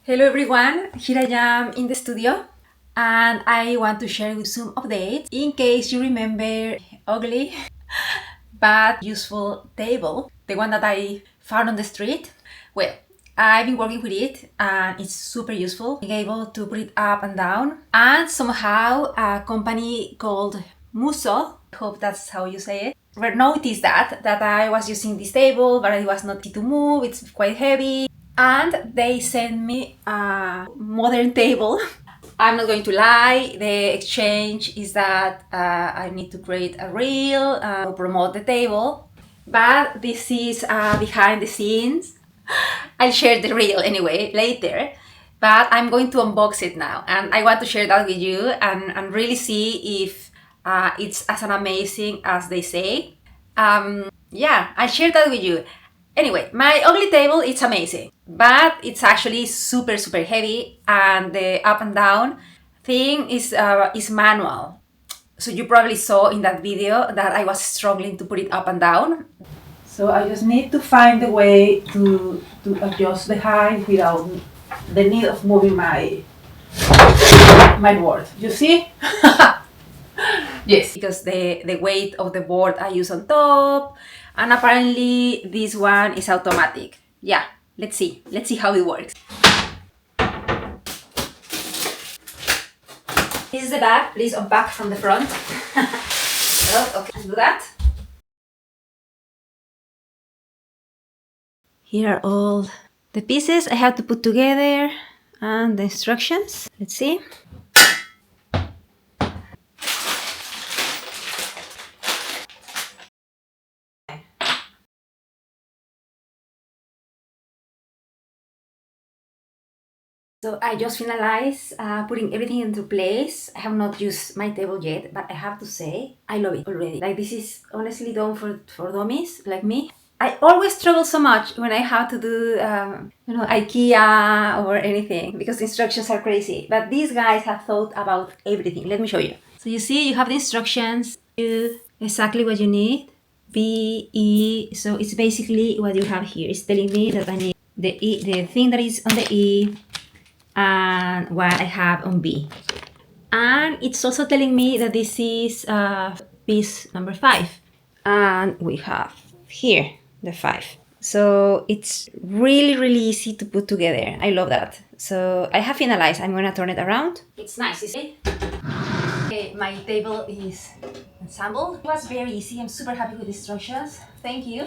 Hello everyone, here I am in the studio and I want to share with some updates in case you remember ugly but useful table, the one that I found on the street. Well, I've been working with it and it's super useful, being able to put it up and down, and somehow a company called Musso, I hope that's how you say it, noticed that I was using this table but it was not easy to move, it's quite heavy, and they sent me a modern table. I'm not going to lie, the exchange is that I need to create a reel to promote the table, but this is behind the scenes. I'll share the reel anyway later, but I'm going to unbox it now and I want to share that with you and really see if it's as amazing as they say. Yeah, I'll share that with you. Anyway, my ugly table, it's amazing, but it's actually super heavy and the up and down thing is manual. So you probably saw in that video that I was struggling to put it up and down. So I just need to find a way to adjust the height without the need of moving my board. You see? Yes, because the weight of the board I use on top, and apparently this one is automatic. Yeah, let's see how it works. This is the back. Please unpack from the front. Oh, okay, do that. Here are all the pieces I have to put together and the instructions. Let's see. So I just finalized putting everything into place. I have not used my table yet, but I have to say, I love it already. Like, this is honestly done for dummies like me. I always struggle so much when I have to do, IKEA or anything, because the instructions are crazy. But these guys have thought about everything. Let me show you. So you see, you have the instructions, do exactly what you need. B, E, so it's basically what you have here. It's telling me that I need the thing that is on the E, and what I have on B. And it's also telling me that this is piece number 5. And we have here the 5. So it's really easy to put together. I love that. So I have finalized. I'm gonna turn it around. It's nice, you see? Okay, my table is assembled. It was very easy. I'm super happy with the instructions. Thank you.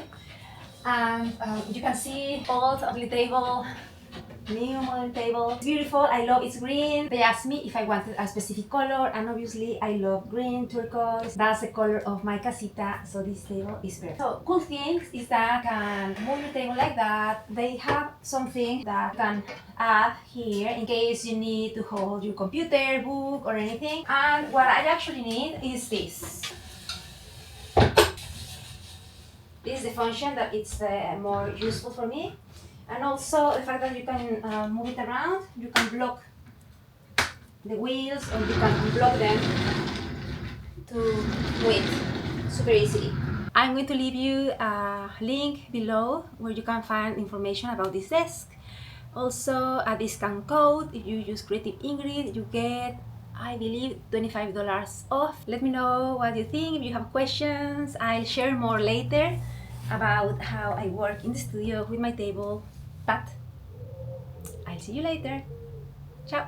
And you can see old ugly table, new modern table. It's beautiful. I love its green. They asked me if I wanted a specific color, and obviously I love green, turquoise. That's the color of my casita, so this table is perfect. So cool thing is that you can move your table like that. They have something that you can add here in case you need to hold your computer, book, or anything. And what I actually need is this. This is the function that it's more useful for me. And also the fact that you can move it around, you can block the wheels or you can unblock them to move super easily. I'm going to leave you a link below where you can find information about this desk. Also a discount code. If you use CreativeIngrid, you get, I believe, $25 off. Let me know what you think. If you have questions, I'll share more later about how I work in the studio with my table. But I'll see you later. Ciao!